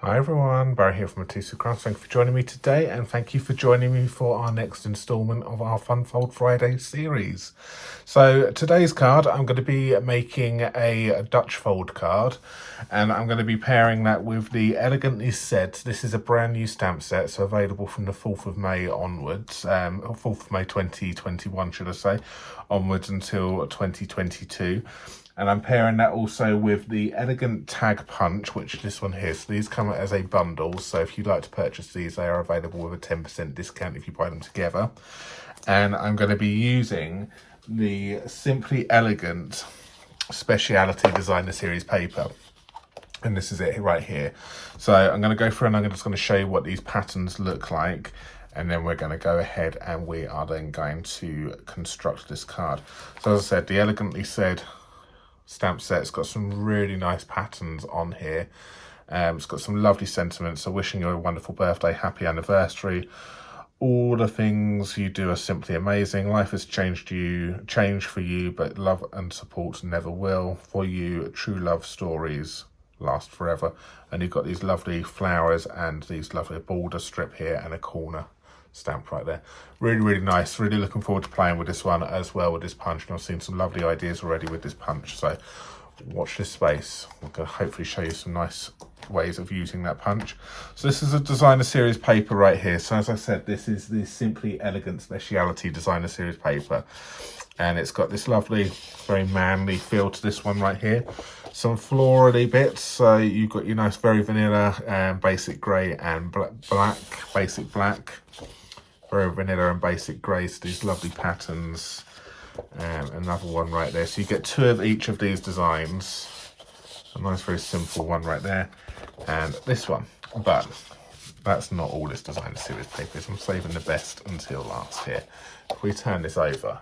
Hi everyone, Barry here from Mitosu Crafts. Thank you for joining me today, and thank you for joining me for our next instalment of our Fun Fold Friday series. So today's card, I'm going to be making a Dutch fold card, and I'm going to be pairing that with the Elegantly Said. This is a brand new stamp set, so available from the 4th of May onwards, 4th of May 2021 should I say, onwards until 2022. And I'm pairing that also with the Elegant Tag Punch, which this one here. So these come as a bundle. So if you'd like to purchase these, they are available with a 10% discount if you buy them together. And I'm going to be using the Simply Elegant Speciality Designer Series paper. And this is it right here. So I'm going to go through and I'm just going to show you what these patterns look like. And then we're going to go ahead and we are then going to construct this card. So as I said, the Elegantly Said stamp set. It's got some really nice patterns on here. It's got some lovely sentiments. So wishing you a wonderful birthday, happy anniversary. All the things you do are simply amazing. Life has changed for you, but love and support never will. For you, true love stories last forever. And you've got these lovely flowers and these lovely border strip here and a corner stamp right there. Really nice. Really looking forward to playing with this one as well with this punch, and I've seen some lovely ideas already with this punch, so watch this space. I'm going to hopefully show you some nice ways of using that punch. So this is a designer series paper right here. So as I said, this is the Simply Elegant Speciality designer series paper, and it's got this lovely very manly feel to this one right here. Some florally bits, so you've got your nice very vanilla basic grey and black, basic black. Very vanilla and basic greys, these lovely patterns. Another one right there. So you get two of each of these designs. A nice, very simple one right there. And this one. But that's not all this designer series paper is. I'm saving the best until last here. If we turn this over.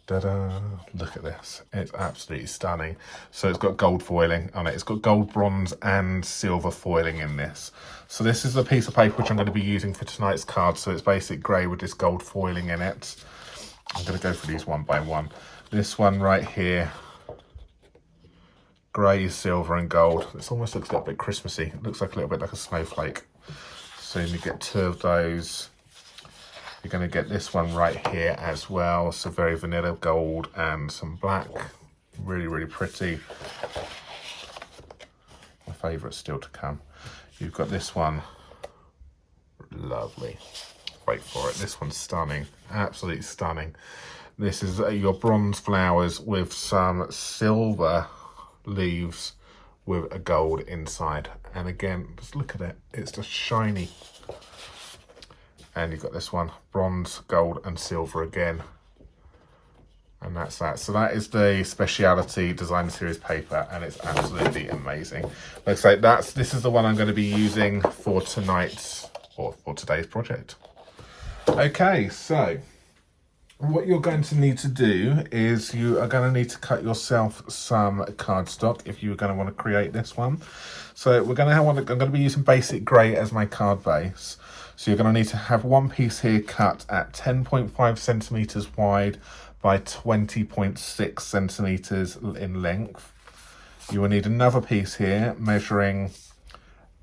Ta-da! Look at this. It's absolutely stunning. So it's got gold foiling on it. It's got gold, bronze and silver foiling in this. So this is the piece of paper which I'm going to be using for tonight's card. So it's basic grey with this gold foiling in it. I'm going to go for these one by one. This one right here, grey, silver and gold. This almost looks a little bit Christmassy. It looks like a little bit like a snowflake. So you get two of those. You're going to get this one right here as well. So very vanilla gold and some black. Really pretty. My favourite still to come. You've got this one. Lovely. Wait for it. This one's stunning. Absolutely stunning. This is your bronze flowers with some silver leaves with a gold inside. And again, just look at it. It's just shiny. And you've got this one, bronze, gold and silver again. And that's that. So that is the Speciality Designer Series paper, and it's absolutely amazing. Like I say, this is the one I'm going to be using for tonight's, or for today's project. Okay, so what you're going to need to do is you are going to need to cut yourself some cardstock if you're going to want to create this one. So we're going to have one, I'm going to be using basic grey as my card base. So you're going to need to have one piece here cut at 10.5 centimetres wide by 20.6 centimetres in length. You will need another piece here measuring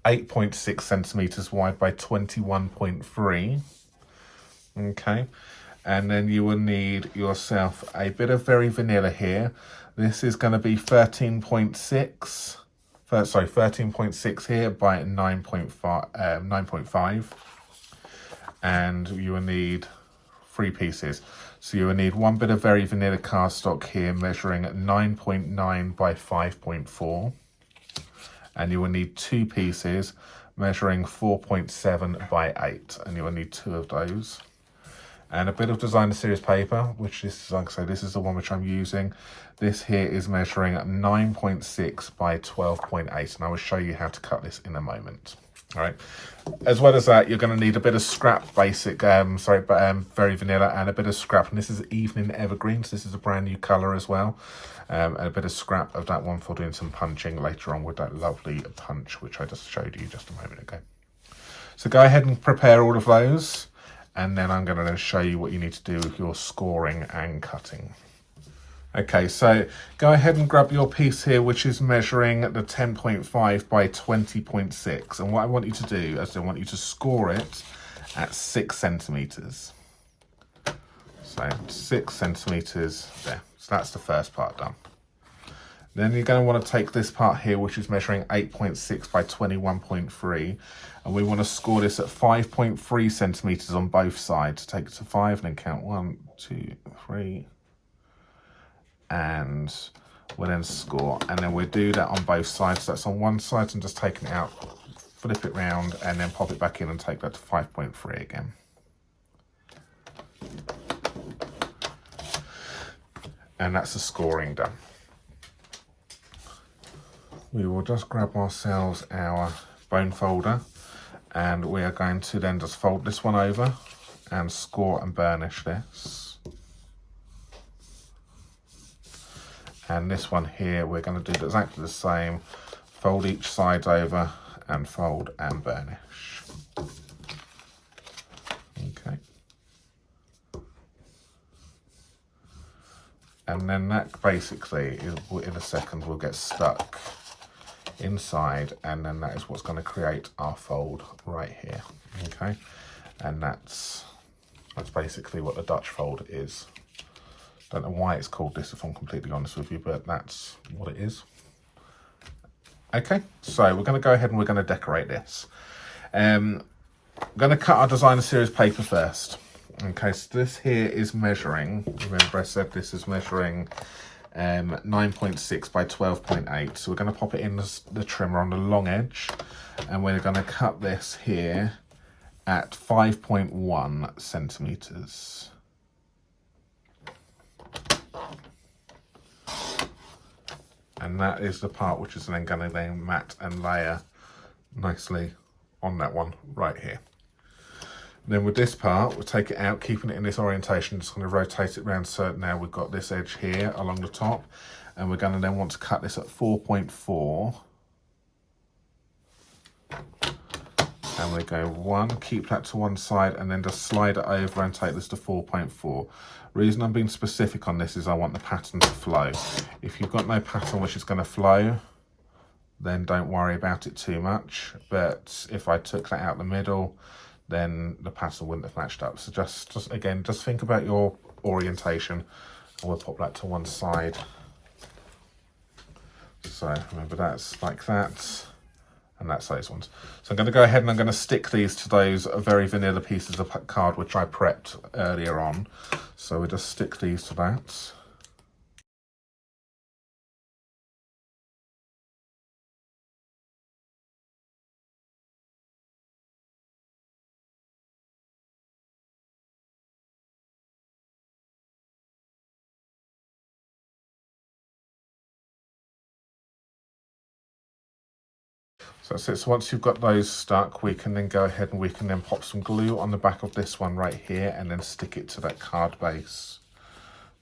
8.6 centimetres wide by 21.3. Okay, and then you will need yourself a bit of very vanilla here. This is going to be 13.6 here by 9.5. And you will need 3 pieces. So you will need one bit of very vanilla cardstock here measuring 9.9 by 5.4. And you will need 2 pieces measuring 4.7 by 8. And you will need 2 of those. And a bit of designer series paper, which is, like I say, this is the one which I'm using. This here is measuring 9.6 by 12.8. And I will show you how to cut this in a moment. All right. As well as that, you're going to need a bit of scrap basic, very vanilla, and a bit of scrap. And this is Evening Evergreen, so this is a brand new colour as well. And a bit of scrap of that one for doing some punching later on with that lovely punch, which I just showed you just a moment ago. So go ahead and prepare all of those. And then I'm going to show you what you need to do with your scoring and cutting. Okay, so go ahead and grab your piece here, which is measuring the 10.5 by 20.6. And what I want you to do is I want you to score it at 6 centimeters. So 6 centimeters there. So that's the first part done. Then you're going to want to take this part here, which is measuring 8.6 by 21.3. And we want to score this at 5.3 centimeters on both sides. Take it to 5 and then count 1, 2, 3. And we'll then score. And then we'll do that on both sides. So that's on one side and just taking it out, flip it round, and then pop it back in and take that to 5.3 again. And that's the scoring done. We will just grab ourselves our bone folder, and we are going to then just fold this one over and score and burnish this. And this one here, we're going to do exactly the same. Fold each side over and fold and burnish. Okay. And then that basically, in a second, will get stuck inside, and then that is what's going to create our fold right here. Okay, and that's basically what the Dutch fold is. Don't know why it's called this, if I'm completely honest with you, but that's what it is. Okay, so we're going to go ahead and we're going to decorate this. I'm going to cut our designer series paper first. Okay, so this here is measuring, remember I said this is measuring 9.6 by 12.8. So we're going to pop it in the trimmer on the long edge, and we're going to cut this here at 5.1 centimeters. And that is the part which is then going to then mat and layer nicely on that one right here. Then with this part, we'll take it out, keeping it in this orientation, just going to rotate it around so now we've got this edge here along the top, and we're going to then want to cut this at 4.4. And we go 1, keep that to one side, and then just slide it over and take this to 4.4. Reason I'm being specific on this is I want the pattern to flow. If you've got no pattern which is going to flow, then don't worry about it too much. But if I took that out the middle, then the pattern wouldn't have matched up. So just again, just think about your orientation, and we'll pop that to one side. So remember, that's like that, and that's those ones. So I'm going to go ahead and I'm going to stick these to those very vanilla pieces of card which I prepped earlier on. So we'll just stick these to that. So that's it. So once you've got those stuck, we can then go ahead and we can then pop some glue on the back of this one right here, and then stick it to that card base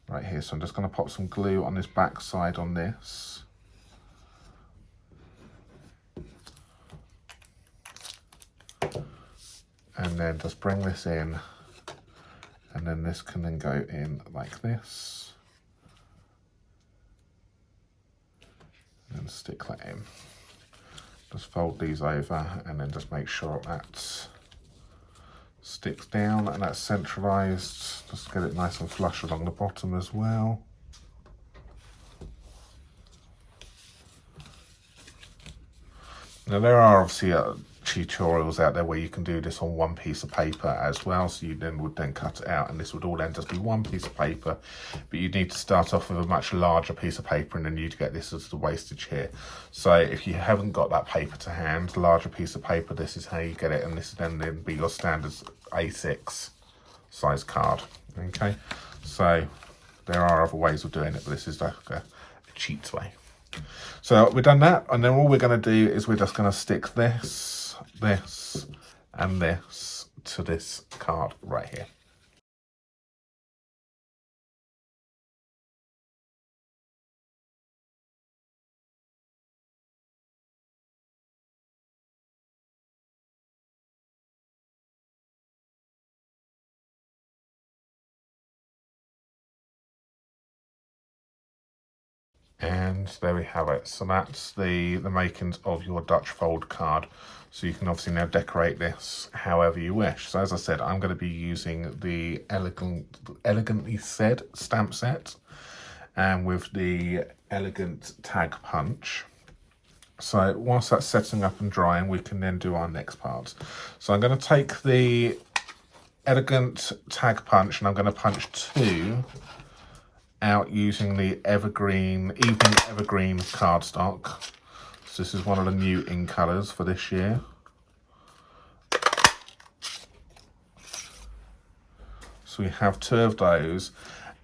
right here. So I'm just going to pop some glue on this back side on this. And then just bring this in, and then this can then go in like this. And stick that in. Just fold these over, and then just make sure that sticks down and that's centralized. Just get it nice and flush along the bottom as well. Now there are obviously tutorials out there where you can do this on one piece of paper as well, so you then would then cut it out and this would all then just be one piece of paper, but you need to start off with a much larger piece of paper, and then you'd get this as the wastage here. So if you haven't got that paper to hand, larger piece of paper, this is how you get it, and this would then be your standard A6 size card. Okay, so there are other ways of doing it, but this is like a cheat way. So we've done that, and then all we're going to do is we're just going to stick this, this, and this to this card right here. And there we have it. So that's the makings of your Dutch fold card. So you can obviously now decorate this however you wish. So as I said, I'm going to be using the Elegantly Said stamp set and with the Elegant Tag Punch. So whilst that's setting up and drying, we can then do our next part. So I'm going to take the Elegant Tag Punch and I'm going to punch 2 out using the Evening Evergreen cardstock. So this is one of the new ink colours for this year. So we have 2 of those,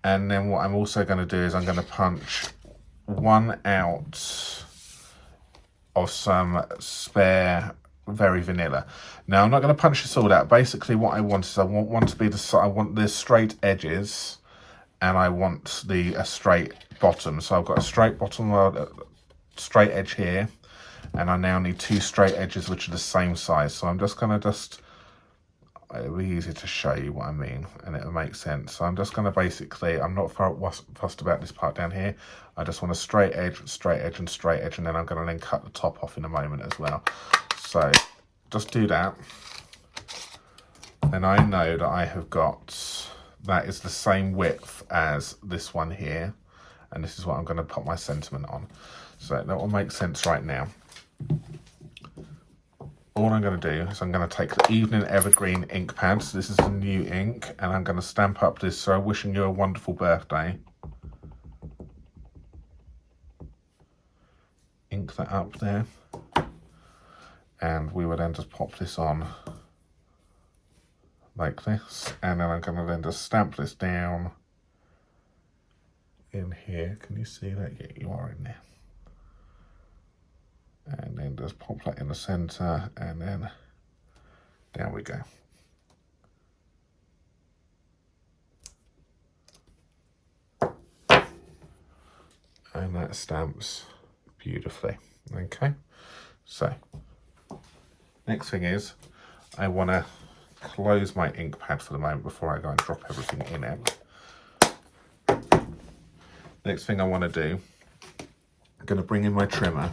and then what I'm also going to do is I'm going to punch 1 out of some spare Very Vanilla. Now I'm not going to punch this all out. Basically what I want is I want the straight edges, and I want a straight bottom. So I've got a straight bottom, straight edge here, and I now need 2 straight edges which are the same size. So I'm just going to it'll be easy to show you what I mean and it'll make sense. So I'm just going to basically, I'm not fussed about this part down here. I just want a straight edge, straight edge and straight edge, and then I'm going to then cut the top off in a moment as well. So just do that. And I know that I have got, that is the same width as this one here. And this is what I'm going to put my sentiment on. So that will make sense right now. All I'm going to do is I'm going to take the Evening Evergreen ink pad. So this is the new ink, and I'm going to stamp up this. So wishing you a wonderful birthday. Ink that up there. And we will then just pop this on like this. And then I'm going to then just stamp this down in here. Can you see that? Yeah, you are in there. And then just pop that in the center, and then down we go. And that stamps beautifully. Okay, so next thing is I want to close my ink pad for the moment before I go and drop everything in it. Next thing I want to do, I'm going to bring in my trimmer.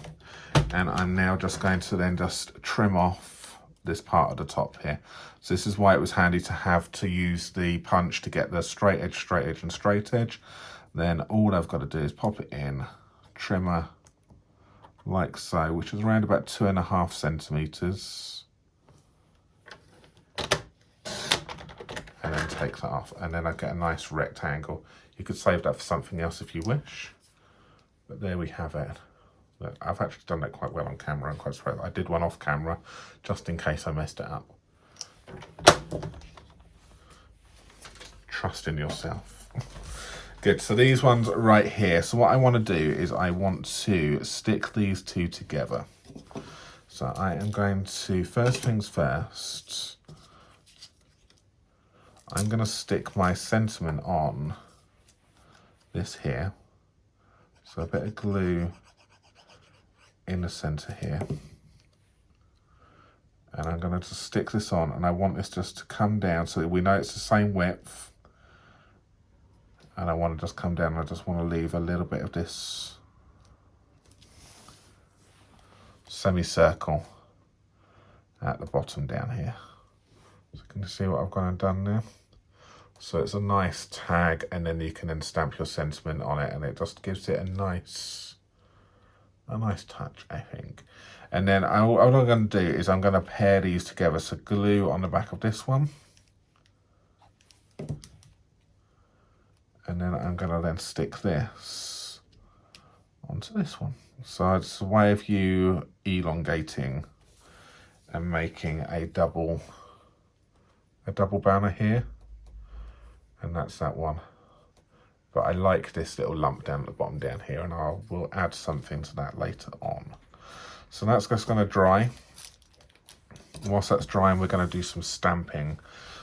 And I'm now just going to then just trim off this part at the top here. So this is why it was handy to use the punch to get the straight edge and straight edge. Then all I've got to do is pop it in, trimmer like so, which is around about 2.5 centimeters. And then take that off, and then I get a nice rectangle. You could save that for something else if you wish, but there we have it. I've actually done that quite well on camera. I'm quite surprised. I did one off camera just in case I messed it up. Trust in yourself. Good, so these ones right here. So what I want to do is I want to stick these 2 together. So I am going to, first things first, I'm going to stick my sentiment on this here. So a bit of glue in the center here, and I'm going to just stick this on, and I want this just to come down so that we know it's the same width, and I want to just come down. I just want to leave a little bit of this semicircle at the bottom down here. So can you see what I've gone and done there? So it's a nice tag, and then you can then stamp your sentiment on it, and it just gives it a nice touch, I think. And then all I'm going to do is I'm going to pair these together. So glue on the back of this one, and then I'm going to then stick this onto this one. So it's a way of you elongating and making a double banner here, and that's that one. But I like this little lump down at the bottom down here, and we'll add something to that later on. So that's just going to dry. Whilst that's drying, we're going to do some stamping.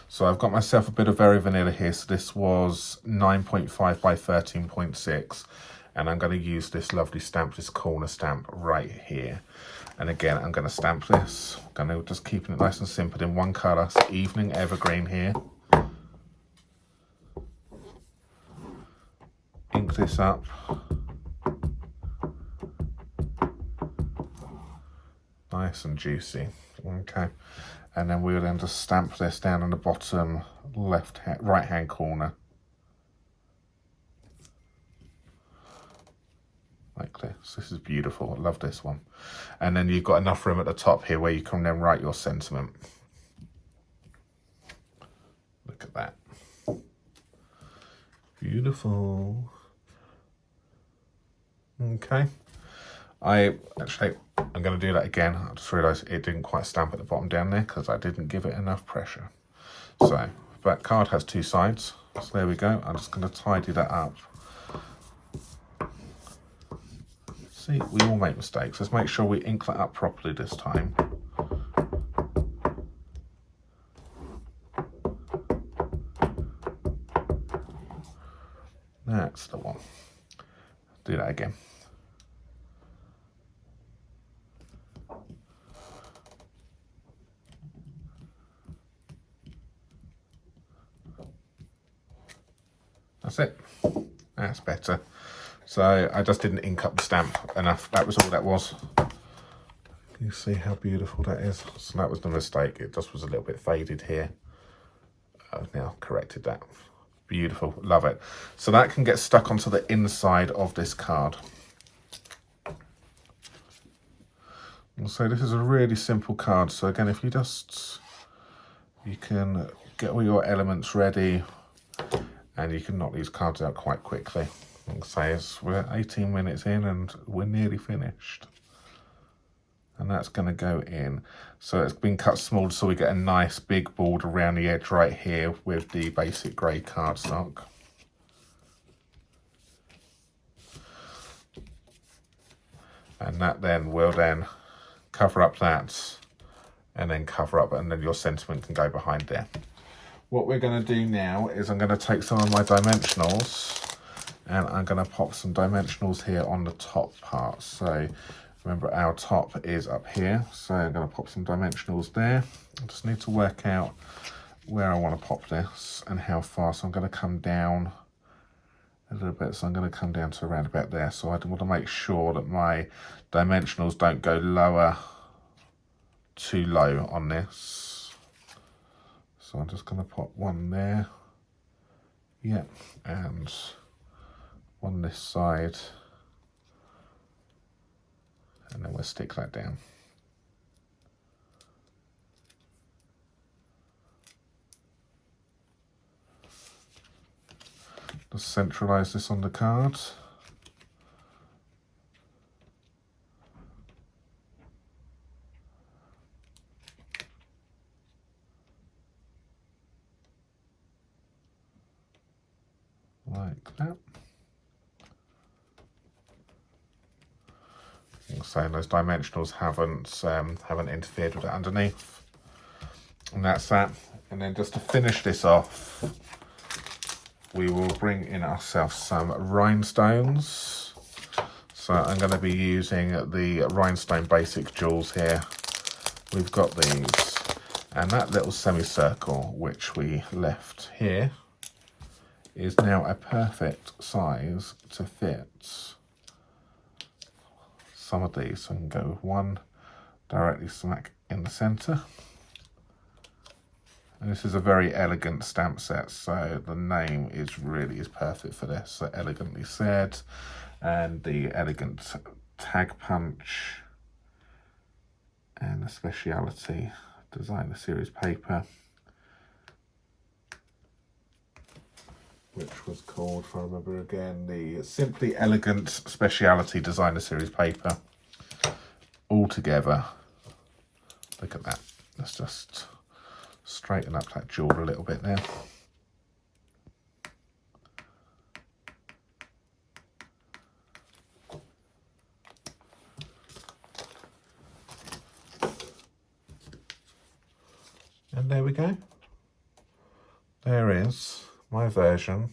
So I've got myself a bit of Very Vanilla here. So this was 9.5 by 13.6. And I'm going to use this lovely stamp, this corner stamp right here. And again, I'm going to stamp this. I'm going to just keeping it nice and simple in one colour. So Evening Evergreen here. Ink this up, Nice and juicy. Okay. And then we'll then just stamp this down in the bottom right hand corner. Like this. This is beautiful. I love this one. And then you've got enough room at the top here where you can then write your sentiment. Look at that. Beautiful. Okay. I'm going to do that again. I just realised it didn't quite stamp at the bottom down there because I didn't give it enough pressure. So, that card has two sides. So there we go. I'm just going to tidy that up. See, we all make mistakes. Let's make sure we ink that up properly this time. That's the one. Do that again. That's it. That's better. So I just didn't ink up the stamp enough. That was all that was. You see how beautiful that is? So that was the mistake. It just was a little bit faded here. I've now corrected that. Beautiful. Love it. So that can get stuck onto the inside of this card. And so this is a really simple card. So again, if you can get all your elements ready and you can knock these cards out quite quickly. Like I say, we're 18 minutes in and we're nearly finished. And that's going to go in. So it's been cut small so we get a nice big border around the edge right here with the basic grey cardstock. And that then will then cover up that and then cover up, and then your sentiment can go behind there. What we're going to do now is I'm going to take some of my dimensionals and I'm going to pop some dimensionals here on the top part. So remember our top is up here, so I'm going to pop some dimensionals there. I just need to work out where I want to pop this and how far. So I'm going to come down a little bit, so I'm going to come down to around about there. So I want to make sure that my dimensionals don't go too low on this. So I'm just going to pop one there, yeah, and one this side, and then we'll stick that down. Just centralise this on the card. Like that. So those dimensionals haven't interfered with it underneath. And that's that. And then just to finish this off, we will bring in ourselves some rhinestones. So I'm going to be using the rhinestone basic jewels here. We've got these, and that little semicircle which we left here is now a perfect size to fit some of these. So I can go with one directly smack in the centre. And this is a very elegant stamp set, so the name is perfect for this. So Elegantly Said, and the elegant tag punch, and the Speciality Designer Series paper, which was called, if I remember again, the Simply Elegant Speciality Designer Series paper. All together. Look at that. Let's just straighten up that jewel a little bit there. And there we go. There is my version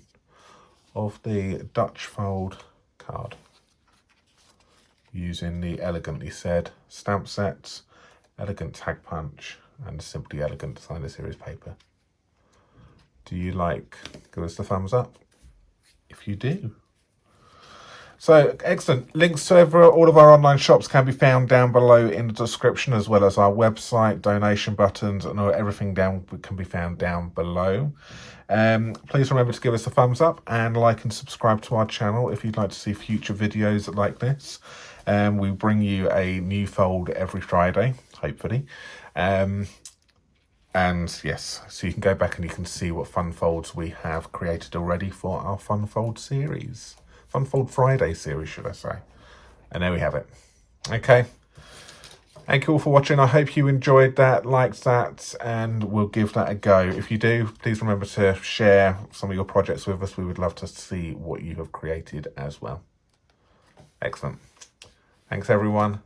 of the Dutch fold card using the Elegantly Said stamp sets, elegant tag punch, and Simply Elegant Designer Series paper. Do you like? Give us the thumbs up if you do. So, excellent. Links to all of our online shops can be found down below in the description, as well as our website, donation buttons, and everything can be found down below. Please remember to give us a thumbs up and like and subscribe to our channel if you'd like to see future videos like this. We bring you a new fold every Friday, hopefully. And yes, so you can go back and you can see what fun folds we have created already for our Fun Fold series. Fun Fold Friday series, should I say. And there we have it. Okay. Thank you all for watching. I hope you enjoyed that, liked that, and we'll give that a go. If you do, please remember to share some of your projects with us. We would love to see what you have created as well. Excellent. Thanks, everyone.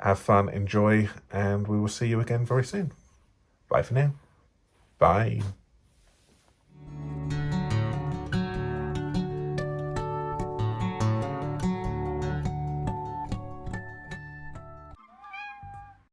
Have fun, enjoy, and we will see you again very soon. Bye for now. Bye.